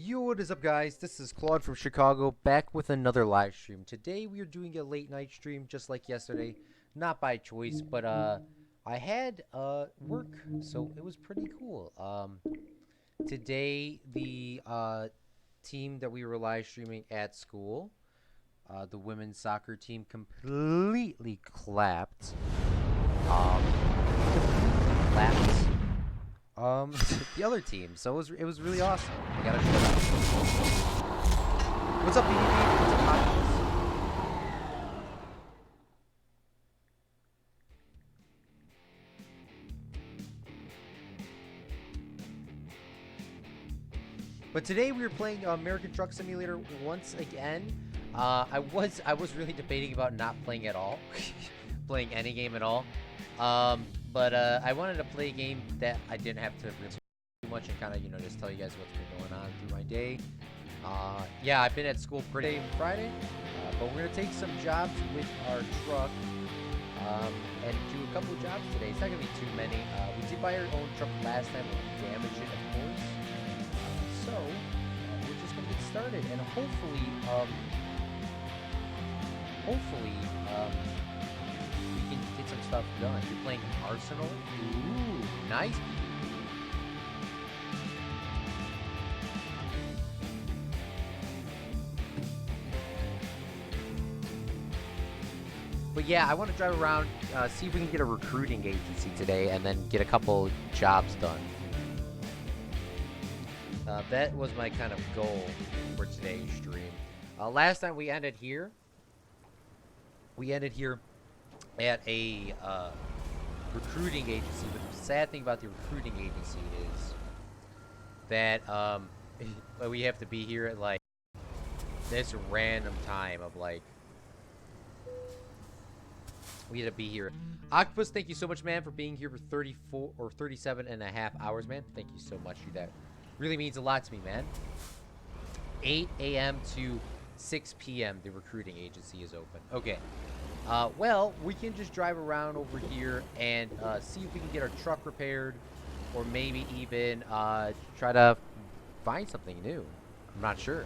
Yo, what is up, guys? This is Claude from Chicago, back with another live stream. Today we are doing a late night stream, just like yesterday. Not by choice, but I had work, so it was pretty cool. Today the team that we were live streaming at school, the women's soccer team, completely clapped. Completely clapped. The other team. So it was really awesome. I gotta shout out. What's up, BDB? What's up, Populous? But today we were playing American Truck Simulator once again. I was really debating about not playing at all, playing any game at all. But I wanted to play a game that I didn't have to really too much and kind of just tell you guys what's been going on through my day. Yeah, I've been at school pretty Friday, but we're gonna take some jobs with our truck and do a couple of jobs today. It's not gonna be too many. We did buy our own truck last time, but we damaged it, of course. So we're just gonna get started, and hopefully, we can get some stuff done. You're playing Arsenal. Ooh, nice. But yeah, I want to drive around, see if we can get a recruiting agency today, and then get a couple jobs done. That was my kind of goal for today's stream. Last time we ended here. We ended here at a recruiting agency. But the sad thing about the recruiting agency is that we have to be here at like this random time of like. We had to be here. Octopus, thank you so much, man, for being here for 34 or 37 and a half hours, man. Thank you so much. That really means a lot to me, man. 8 a.m. to 6 p.m. the recruiting agency is open. Okay. Well, we can just drive around over here and see if we can get our truck repaired, or maybe even try to find something new. I'm not sure.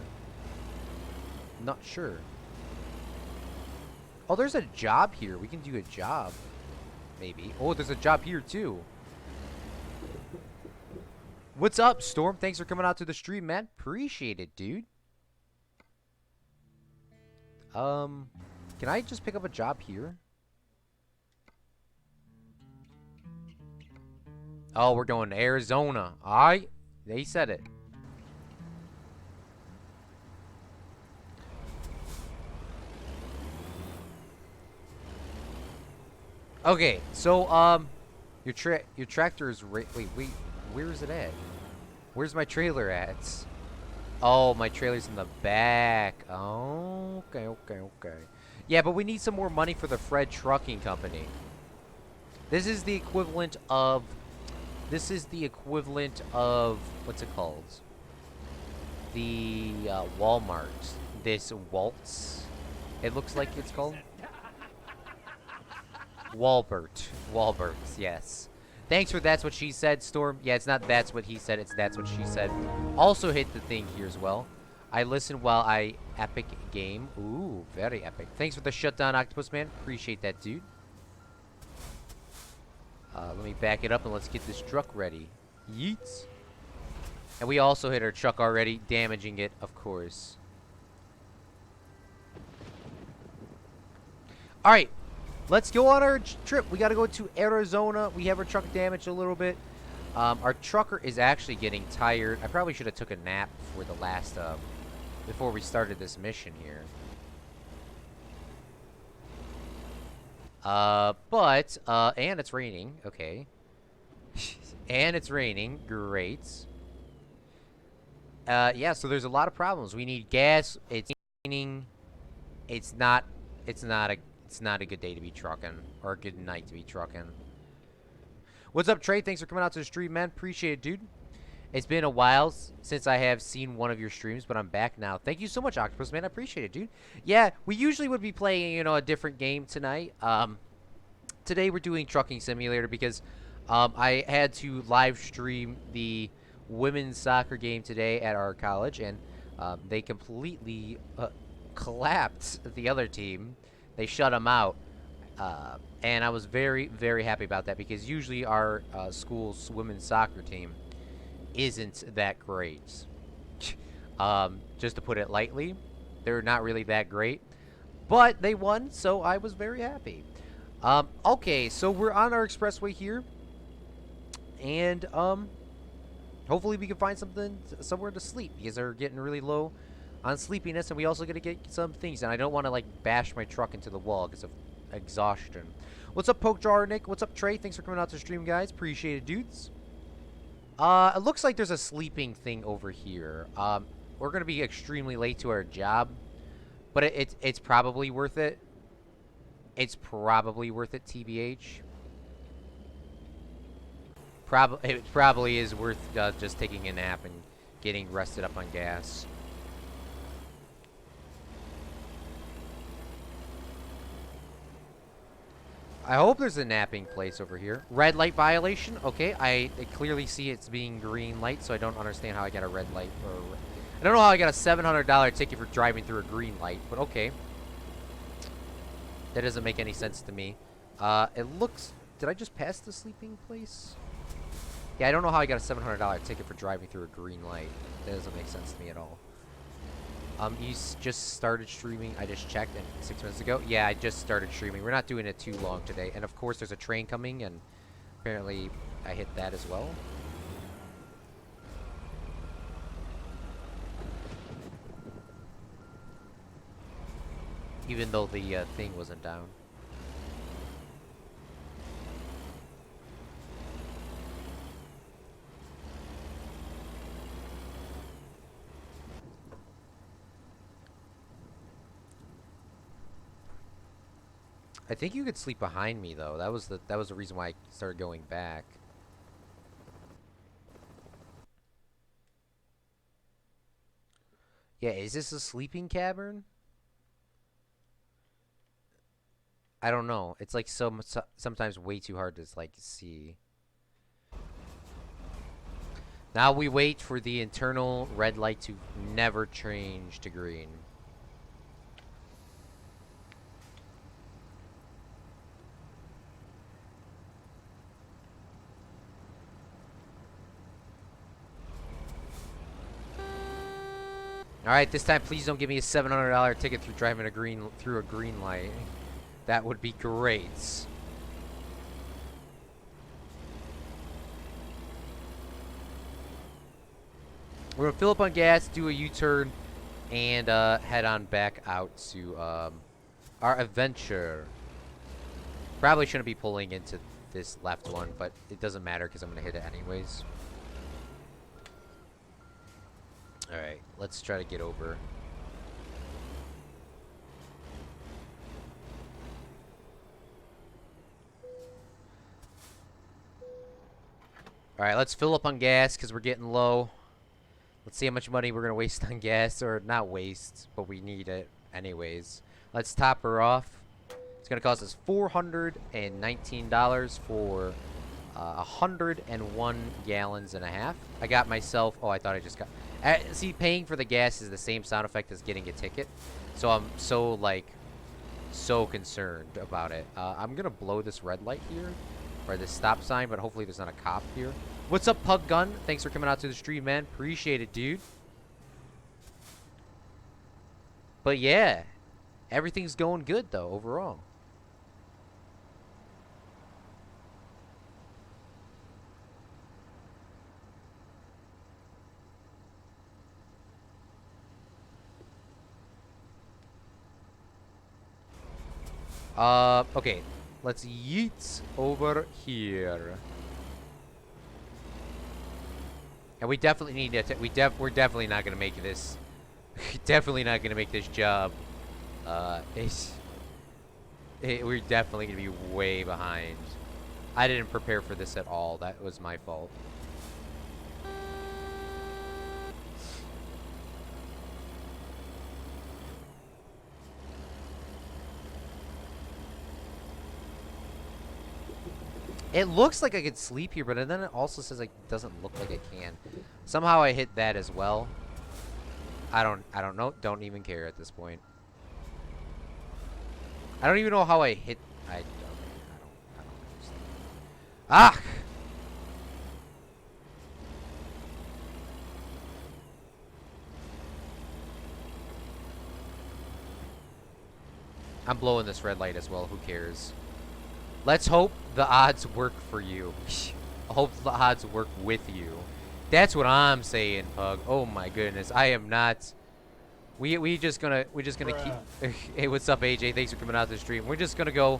Not sure. Oh, there's a job here. We can do a job. Maybe. Oh, there's a job here, too. What's up, Storm? Thanks for coming out to the stream, man. Appreciate it, dude. Can I just pick up a job here? Oh, we're going to Arizona. Alright. They said it. Okay, so your tractor is wait, where is it at? Where's my trailer at? Oh, my trailer's in the back. Oh, okay. Yeah, but we need some more money for the Fred Trucking Company. This is the equivalent of what's it called? The Walmart. This Waltz. It looks like it's called. Walbert's, yes. Thanks for That's What She Said, Storm. Yeah, it's not That's What He Said, it's That's What She Said. Also hit the thing here as well. I listen while I epic game. Ooh, very epic. Thanks for the shutdown, Octopus Man. Appreciate that, dude. Let me back it up and let's get this truck ready. Yeets. And we also hit our truck already, damaging it, of course. Alright. Let's go on our trip. We got to go to Arizona. We have our truck damaged a little bit. Our trucker is actually getting tired. I probably should have took a nap for the last, before we started this mission here. And it's raining. Okay. And it's raining. Great. Yeah, so there's a lot of problems. We need gas. It's raining. It's not a good day to be trucking, or a good night to be trucking. What's up, Trey? Thanks for coming out to the stream, man. Appreciate it, dude. It's been a while since I have seen one of your streams, but I'm back now. Thank you so much, Octopus, man. I appreciate it, dude. Yeah, we usually would be playing, a different game tonight. Today we're doing Trucking Simulator because I had to live stream the women's soccer game today at our college, and they completely collapsed the other team. They shut them out. And I was very, very happy about that because usually our school's women's soccer team isn't that great. Just to put it lightly, they're not really that great. But they won, so I was very happy. Okay, so we're on our expressway here. And hopefully we can find somewhere to sleep because they're getting really low on sleepiness, and we also got to get some things. And I don't want to like bash my truck into the wall because of exhaustion. What's up, Pokejar Nick? What's up, Trey? Thanks for coming out to stream, guys. Appreciate it, dudes. It looks like there's a sleeping thing over here. We're gonna be extremely late to our job, but it's probably worth it. It's probably worth it, TBH. It probably is worth just taking a nap and getting rested up on gas. I hope there's a napping place over here. Red light violation? Okay, I clearly see it's being green light, so I don't understand how I got a red light. I don't know how I got a $700 ticket for driving through a green light, but okay. That doesn't make any sense to me. It looks... Did I just pass the sleeping place? Yeah, I don't know how I got a $700 ticket for driving through a green light. That doesn't make sense to me at all. You just started streaming. I just checked 6 minutes ago. Yeah, I just started streaming. We're not doing it too long today. And of course, there's a train coming, and apparently I hit that as well. Even though the thing wasn't down. I think you could sleep behind me though. That was the reason why I started going back. Yeah, is this a sleeping cavern? I don't know. It's like sometimes way too hard to like see. Now we wait for the internal red light to never change to green. All right, this time please don't give me a $700 ticket through driving through a green light. That would be great. We're gonna fill up on gas, do a U-turn, and head on back out to our adventure. Probably shouldn't be pulling into this left one, but it doesn't matter because I'm gonna hit it anyways. Alright, let's try to get over. Alright, let's fill up on gas because we're getting low. Let's see how much money we're going to waste on gas. Or not waste, but we need it anyways. Let's top her off. It's going to cost us $419 for 101 gallons and a half. I got myself... Oh, I thought I just got... see, paying for the gas is the same sound effect as getting a ticket. So I'm so, like, so concerned about it. I'm going to blow this red light here. Or this stop sign, but hopefully there's not a cop here. What's up, Pug Gun? Thanks for coming out to the stream, man. Appreciate it, dude. But yeah, everything's going good, though, overall. Okay. Let's yeet over here. And we definitely need to... we're definitely not going to make this... definitely not going to make this job. We're definitely going to be way behind. I didn't prepare for this at all. That was my fault. It looks like I could sleep here, but then it also says like doesn't look like I can. Somehow I hit that as well. I don't know. Don't even care at this point. I don't even know how I hit. I don't understand. Ah! I'm blowing this red light as well. Who cares? Let's hope the odds work for you. Hope the odds work with you. That's what I'm saying, Pug. Oh my goodness, I am not. We just gonna keep. Hey, what's up, AJ? Thanks for coming out to the stream. We're just gonna go.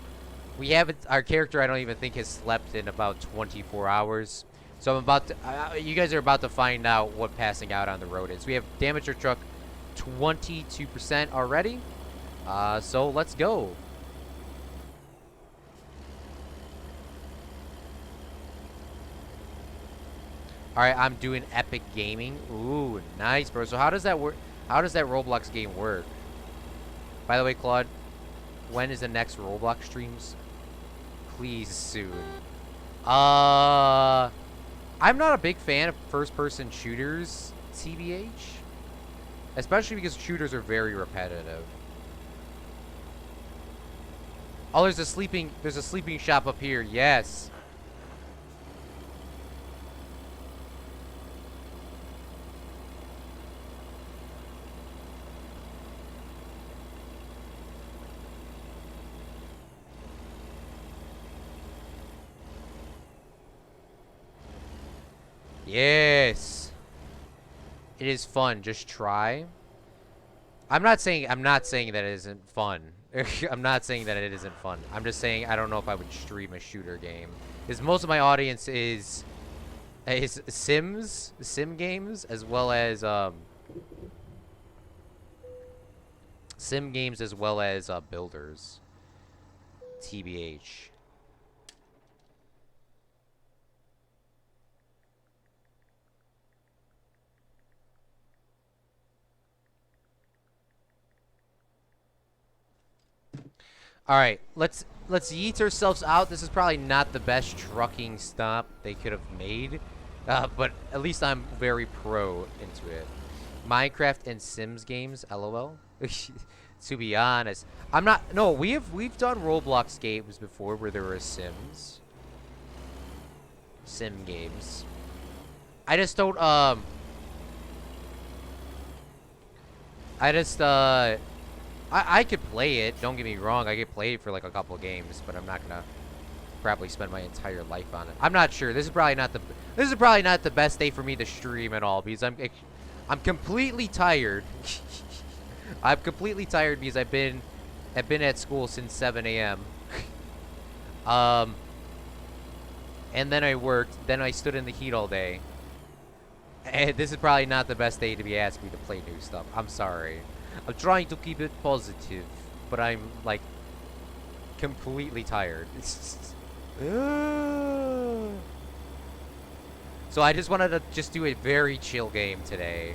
We haven't. Our character, I don't even think has slept in about 24 hours. So I'm about to. You guys are about to find out what passing out on the road is. We have damaged our truck 22% already. So let's go. All right, I'm doing Epic Gaming. Ooh, nice, bro. So how does that work? How does that Roblox game work? By the way, Claude, when is the next Roblox streams? Please soon. I'm not a big fan of first-person shooters, TBH. Especially because shooters are very repetitive. Oh, there's a sleeping shop up here. Yes. Yes. It is fun. Just try. I'm not saying that it isn't fun. I'm not saying that it isn't fun. I'm just saying I don't know if I would stream a shooter game. Because most of my audience is sim games, as well as sim games as well as builders. TBH. All right, let's yeet ourselves out. This is probably not the best trucking stop they could have made, but at least I'm very pro into it. Minecraft and Sims games, LOL. To be honest, I'm not. No, we've done Roblox games before where there were Sims. Sim games. I just don't. I could play it. Don't get me wrong. I could play it for like a couple games, but I'm not gonna probably spend my entire life on it. I'm not sure. This is probably not the best day for me to stream at all because I'm completely tired. I'm completely tired because I've been at school since 7 a.m. And then I worked. Then I stood in the heat all day. And this is probably not the best day to be asking me to play new stuff. I'm sorry. I'm trying to keep it positive, but I'm like completely tired. So I just wanted to just do a very chill game today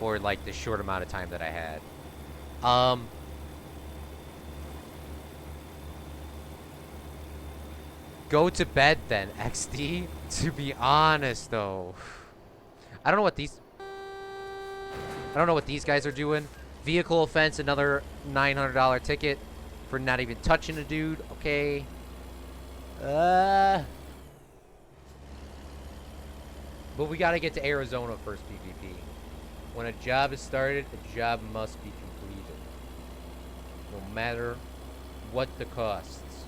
for like the short amount of time that I had. Go to bed then, XD. To be honest though, I don't know what these guys are doing. Vehicle offense, another $900 ticket for not even touching a dude. Okay. But we gotta get to Arizona first, PvP. When a job is started, a job must be completed. No matter what the costs.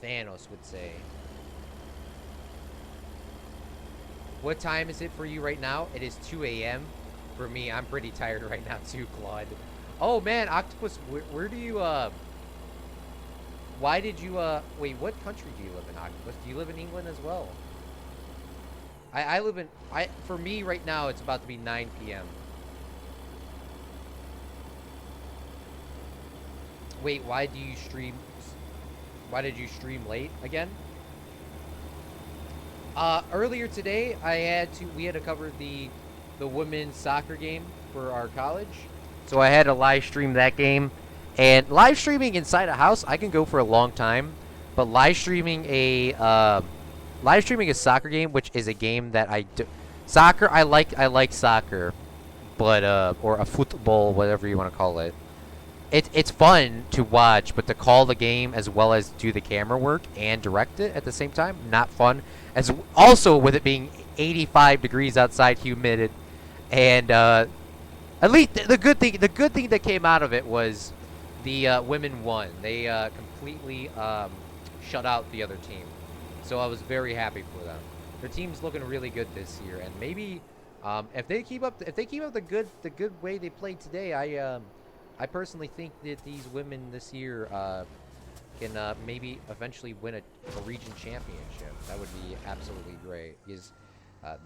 Thanos would say. What time is it for you right now? It is 2 a.m. For me, I'm pretty tired right now too, Claude. Oh man, Octopus, where do you why did you wait, what country do you live in, Octopus? Do you live in England as well? I live in for me right now it's about to be 9 p.m. Wait, why did you stream late again? Earlier today we had to cover the women's soccer game for our college. So I had to live stream that game. And live streaming inside a house, I can go for a long time. but live streaming a soccer game, which is a game that I do. Soccer, I like soccer, but or a football, whatever you want to call it. It's fun to watch, but to call the game as well as do the camera work and direct it at the same time, not fun. As also with it being 85 degrees outside, humid, and at least the good thing that came out of it was the women won. They completely shut out the other team, so I was very happy for them. Their team's looking really good this year, and maybe if they keep up the good way they played today, I personally think that these women this year can maybe eventually win a region championship. That would be absolutely great because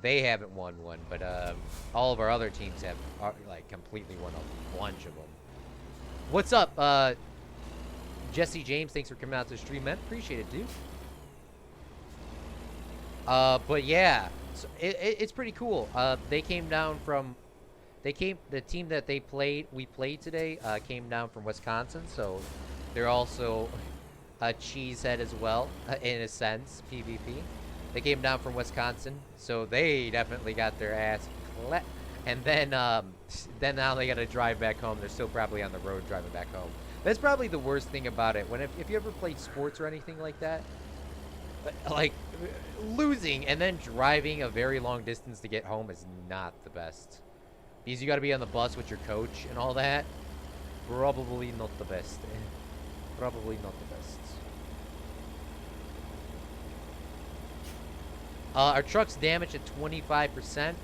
they haven't won one, but all of our other teams have like completely won a bunch of them. What's up, Jesse James? Thanks for coming out to the stream, man. Appreciate it, dude. But yeah, so it's pretty cool. They came down from. The team that we played today, came down from Wisconsin, so they're also a cheesehead as well, in a sense, PvP. They came down from Wisconsin, so they definitely got their ass clapped. And then now they gotta drive back home. They're still probably on the road driving back home. That's probably the worst thing about it. If you ever played sports or anything like that, like losing and then driving a very long distance to get home is not the best. Because you got to be on the bus with your coach and all that. Probably not the best. Probably not the best. Our truck's damaged at 25%.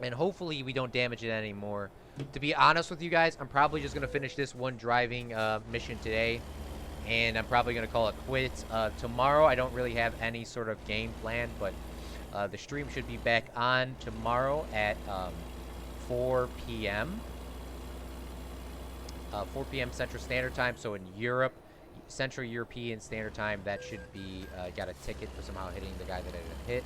And hopefully we don't damage it anymore. To be honest with you guys, I'm probably just going to finish this one driving mission today. And I'm probably going to call it quits. Tomorrow I don't really have any sort of game plan, but the stream should be back on tomorrow at 4 p.m. 4 p.m. Central Standard Time. So in Europe, Central European Standard Time, that should be got a ticket for somehow hitting the guy that I didn't hit.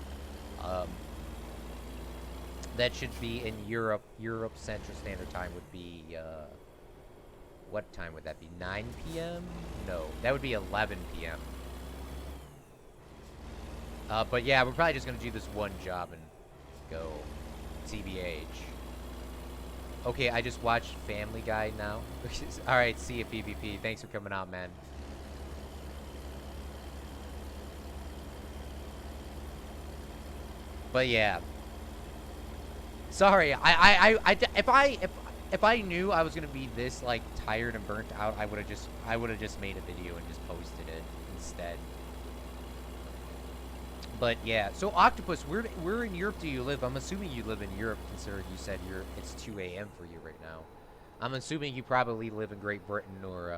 That should be in Europe. Europe Central Standard Time would be what time would that be? 9 p.m. No, that would be 11 p.m. But yeah, we're probably just gonna do this one job and go. TBH. Okay, I just watched Family Guy now. Alright, see you, PvP. Thanks for coming out, man. But yeah. Sorry, if I knew I was gonna be this like tired and burnt out, I would have just made a video and just posted it instead. But yeah, so Octopus, where in Europe do you live? I'm assuming you live in Europe, considering you said it's 2 a.m. for you right now. I'm assuming you probably live in Great Britain or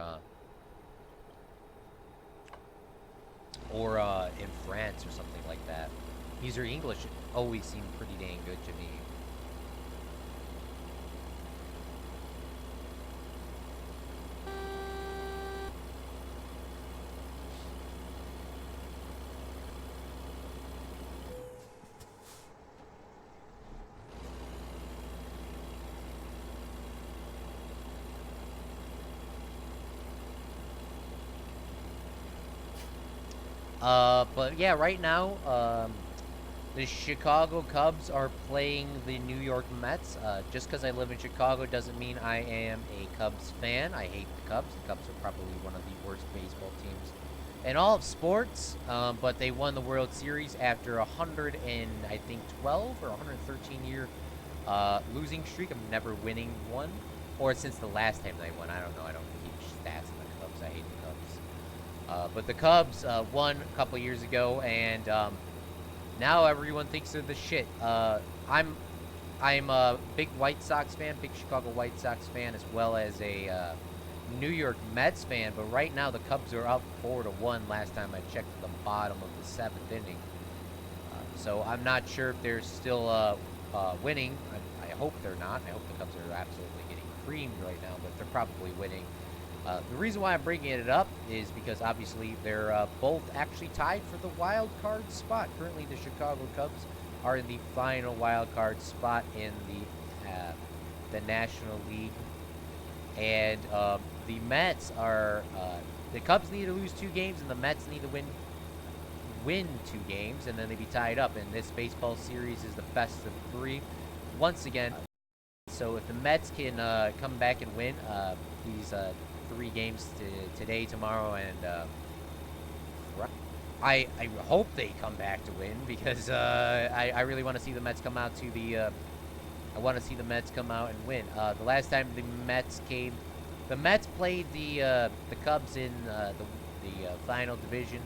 in France or something like that. Because your English always seemed pretty dang good to me. But yeah, right now, the Chicago Cubs are playing the New York Mets. Just because I live in Chicago doesn't mean I am a Cubs fan. I hate the Cubs. The Cubs are probably one of the worst baseball teams in all of sports. But they won the World Series after 12 or 113 year losing streak of never winning one, or since the last time they won. I don't know. I don't keep stats on the Cubs. I hate the Cubs. But the Cubs won a couple years ago, and now everyone thinks they're the shit. I'm a big White Sox fan, big Chicago White Sox fan, as well as a New York Mets fan. But right now the Cubs are up 4-1. Last time I checked, the bottom of the 7th inning. So I'm not sure if they're still winning. I hope they're not. I hope the Cubs are absolutely getting creamed right now, but they're probably winning. The reason why I'm bringing it up is because obviously they're both actually tied for the wild card spot. Currently, the Chicago Cubs are in the final wild card spot in the National League, and the Mets are the Cubs need to lose 2 games, and the Mets need to win 2 games, and then they'd be tied up. And this baseball series is the best of 3 once again. So if the Mets can come back and win these 3 games today, tomorrow, and I hope they come back to win, because I really want to see the Mets come out to the I want to see the Mets come out and win. The last time the Mets played the Cubs in the final division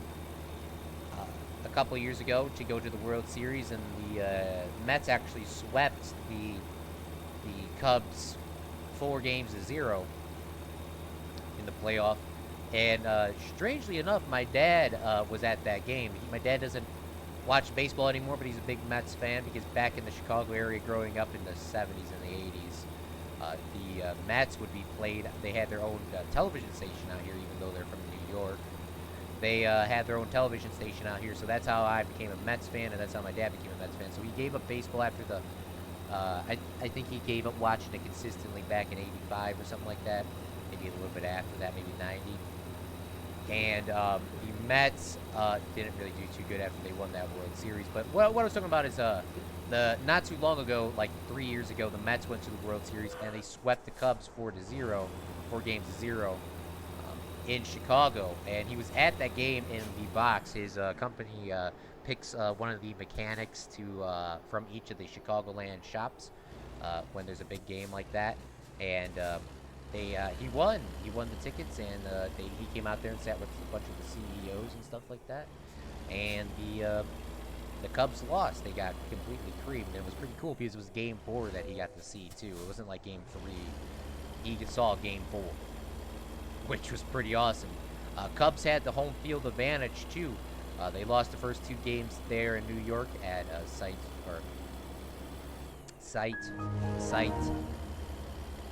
a couple years ago to go to the World Series, and the Mets actually swept the Cubs 4-0 in the playoff. And strangely enough, my dad was at that game. My dad doesn't watch baseball anymore, but he's a big Mets fan, because back in the Chicago area growing up in the 70s and the 80s, the Mets would be played. They had their own television station out here, even though they're from New York. They had their own television station out here, so that's how I became a Mets fan, and that's how my dad became a Mets fan. So he gave up baseball after the I think he gave up watching it consistently back in 85 or something like that. Maybe a little bit after that, maybe 90. And the Mets didn't really do too good after they won that World Series. But what I was talking about is not too long ago, like 3 years ago, the Mets went to the World Series and they swept the Cubs 4-0, 4-0 in Chicago. And he was at that game in the box. His company picks one of the mechanics from each of the Chicagoland shops when there's a big game like that. And he won the tickets, and he came out there and sat with a bunch of the CEOs and stuff like that. And the Cubs lost. They got completely creamed, and it was pretty cool because it was Game 4 that he got to see too. It wasn't like Game 3. He saw Game 4, which was pretty awesome. Cubs had the home field advantage too. They lost the first 2 games there in New York at Site.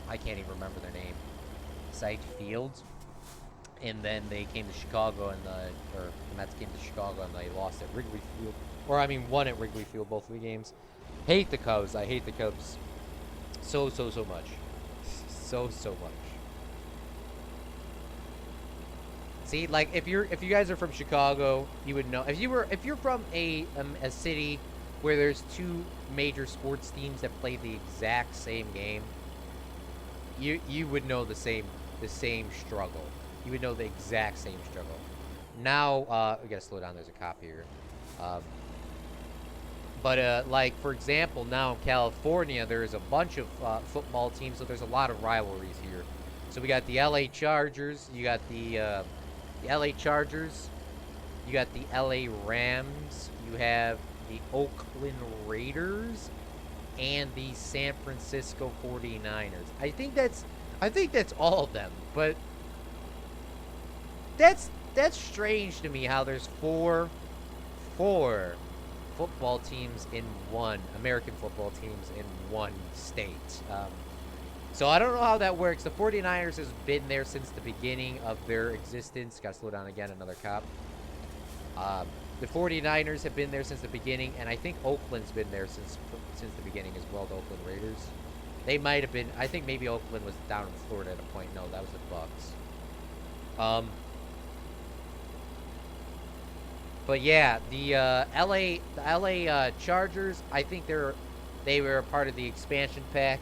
I can't even remember their name. Site Fields. And then they came to Chicago, and the Mets came to Chicago, and they lost at Wrigley Field. Won at Wrigley Field both of the games. Hate the Cubs. I hate the Cubs so much. So much. See, like if you guys are from Chicago, you would know. If you're from a city where there's 2 major sports teams that play the exact same game, you would know the same struggle. You would know the exact same struggle. Now, we gotta slow down. There's a cop here. But like for example, now in California, there's a bunch of football teams, so there's a lot of rivalries here. So we got the LA Chargers. You got the LA Chargers. You got the LA Rams. You have the Oakland Raiders and the San Francisco 49ers. I think that's all of them, but that's strange to me how there's four football teams in one, American football teams in one state. So I don't know how that works. The 49ers has been there since the beginning of their existence. Gotta slow down again, another cop. The 49ers have been there since the beginning, and I think Oakland's been there since the beginning as well, the Oakland Raiders. They might have been, I think maybe Oakland was down in Florida at a point. No, that was the Bucks. But yeah, the LA Chargers, I think they were a part of the expansion pack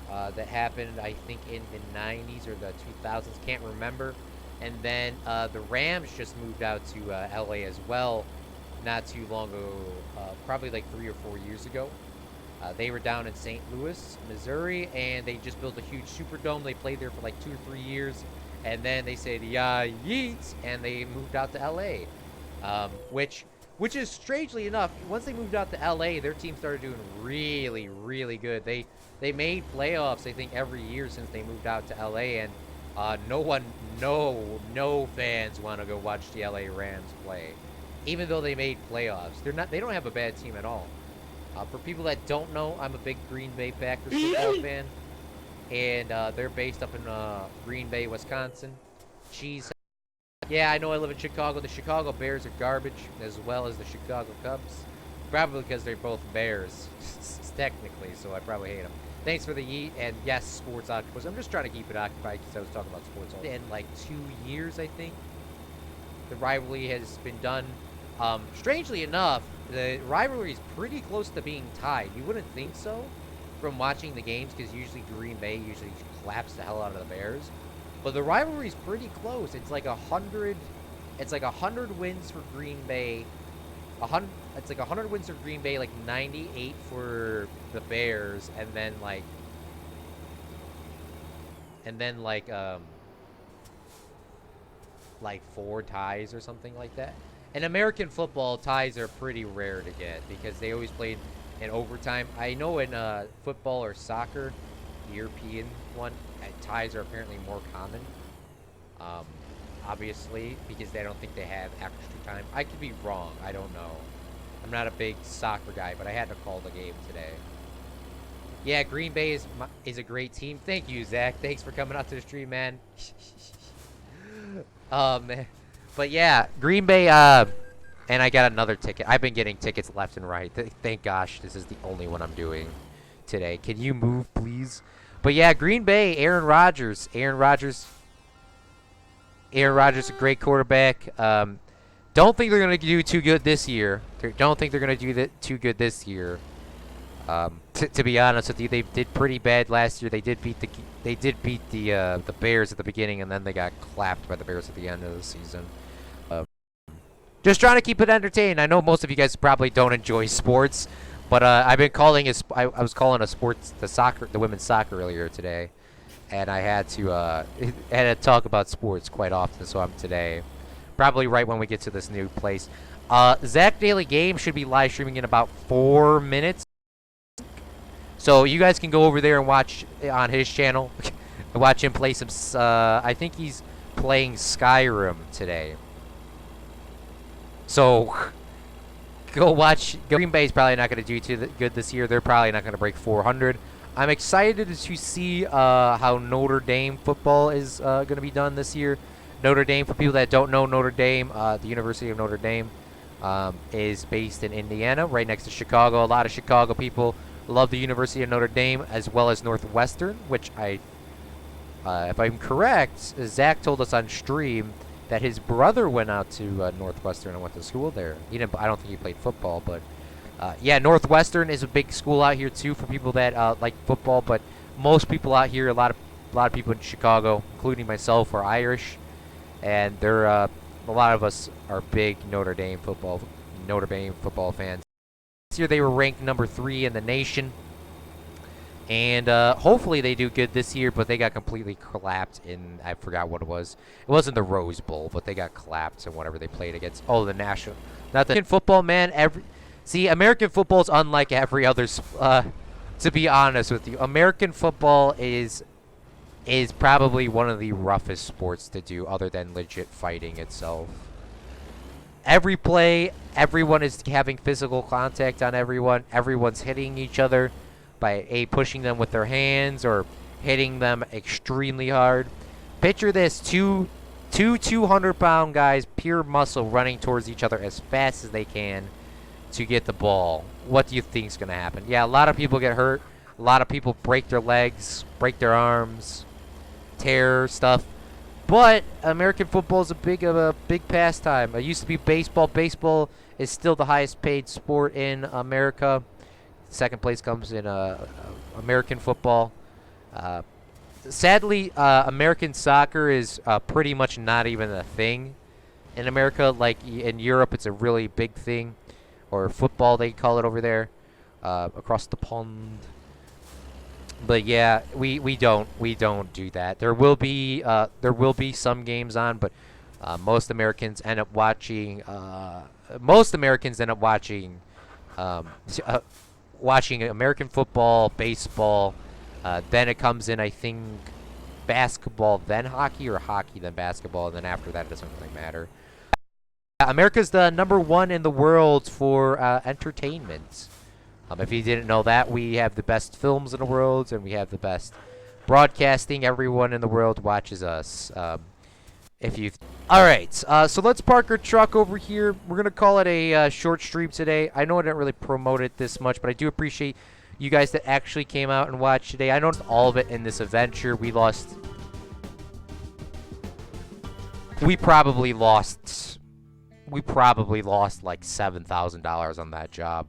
that happened, I think, in the 90s or the 2000s, can't remember. And then the Rams just moved out to LA as well not too long ago, probably like 3 or 4 years ago. They were down in St. Louis, Missouri, and they just built a huge Superdome. They played there for like 2 or 3 years, and then they said, yeah, yeet, and they moved out to LA. Which is strangely enough, once they moved out to LA, their team started doing really, really good. They made playoffs, I think, every year since they moved out to LA, and no fans want to go watch the LA Rams play, even though they made playoffs. They don't have a bad team at all. For people that don't know, I'm a big Green Bay Packers football fan, and they're based up in Green Bay, Wisconsin. Jeez. Yeah, I know I live in Chicago. The Chicago Bears are garbage, as well as the Chicago Cubs. Probably because they're both Bears, technically, so I probably hate them. Thanks for the yeet, and yes, Sports Octopus. I'm just trying to keep it occupied because I was talking about sports all in like 2 years, I think. The rivalry has been done. Strangely enough, the rivalry is pretty close to being tied. You wouldn't think so from watching the games because usually Green Bay usually claps the hell out of the Bears. But the rivalry is pretty close. It's like 100. It's like 100 wins for Green Bay. It's like 100 wins for Green Bay, like 98 for the Bears, and then like 4 ties or something like that. In American football, ties are pretty rare to get because they always played in overtime. I know in football or soccer, the European one, ties are apparently more common. Obviously, because they don't think they have extra time. I could be wrong. I don't know. I'm not a big soccer guy, but I had to call the game today. Yeah, Green Bay is a great team. Thank you, Zach. Thanks for coming out to the stream, man. But yeah, Green Bay, and I got another ticket. I've been getting tickets left and right. Thank gosh, this is the only one I'm doing today. Can you move, please? But yeah, Green Bay, Aaron Rodgers, a great quarterback. Don't think they're going to do too good this year. Don't think they're going to do too good this year. To be honest with you, they did pretty bad last year. They did beat the Bears at the beginning, and then they got clapped by the Bears at the end of the season. Just trying to keep it entertaining. I know most of you guys probably don't enjoy sports, but I've been calling I was calling the women's soccer earlier today, and I had to talk about sports quite often. So I'm today, probably right when we get to this new place. Zach Daily Game should be live streaming in about 4 minutes. So you guys can go over there and watch on his channel. Watch him play some. I think he's playing Skyrim today. So go watch. Green Bay's probably not going to do too good this year. They're probably not going to break 400. I'm excited to see how Notre Dame football is going to be done this year. Notre Dame, for people that don't know, Notre Dame, the University of Notre Dame, is based in Indiana, right next to Chicago. A lot of Chicago people love the University of Notre Dame, as well as Northwestern, which if I'm correct, Zach told us on stream that his brother went out to Northwestern and went to school there. He didn't. I don't think he played football, but yeah, Northwestern is a big school out here too for people that like football. But most people out here, a lot of people in Chicago, including myself, are Irish, and they're a lot of us are big Notre Dame football fans. This year they were ranked number 3 in the nation, and hopefully they do good this year. But they got completely clapped in, I forgot what it was. It wasn't the Rose Bowl, but they got clapped in whatever they played against. Oh, the national, not the American football, man. American football is unlike every other. To be honest with you, American football is probably one of the roughest sports to do, other than legit fighting itself. Every play, everyone is having physical contact on everyone. Everyone's hitting each other by pushing them with their hands or hitting them extremely hard. Picture this: two 200-pound guys, pure muscle, running towards each other as fast as they can to get the ball. What do you think is going to happen? Yeah, a lot of people get hurt. A lot of people break their legs, break their arms, tear stuff. But American football is a big pastime. It used to be baseball. Baseball is still the highest paid sport in America. Second place comes in American football. Sadly, American soccer is pretty much not even a thing in America. Like in Europe, it's a really big thing, or football they call it over there, across the pond. But yeah, we don't do that. There will be some games on, but most Americans end up watching watching American football, baseball. Then it comes in, I think, basketball, then hockey, or hockey, then basketball, and then after that it doesn't really matter. America's the #1 in the world for entertainment. If you didn't know that, we have the best films in the world, and we have the best broadcasting. Everyone in the world watches us. All right, so let's park our truck over here. We're gonna call it a short stream today. I know I didn't really promote it this much, but I do appreciate you guys that actually came out and watched today. I know it's all of it in this adventure. We probably lost like $7,000 on that job.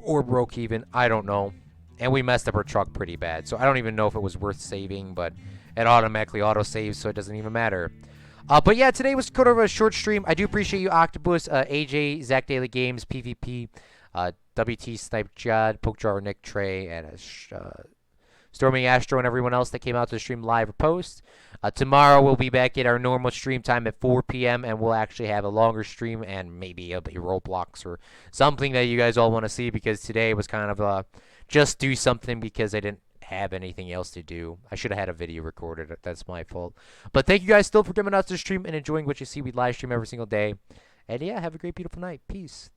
Or broke even. I don't know. And we messed up our truck pretty bad. So I don't even know if it was worth saving, but it automatically auto-saves, so it doesn't even matter. But yeah, today was kind of a short stream. I do appreciate you, Octopus, AJ, Zach Daily Games, PvP, WT Snipe Jod, Pokejar, Nick Trey, and Stormy Astro, and everyone else that came out to the stream live or post. Tomorrow we'll be back at our normal stream time at 4 p.m. and we'll actually have a longer stream and maybe a Roblox or something that you guys all want to see, because today was kind of just do something because I didn't have anything else to do. I should have had a video recorded. That's my fault. But thank you guys still for coming out to the stream and enjoying what you see. We live stream every single day. And yeah, have a great, beautiful night. Peace.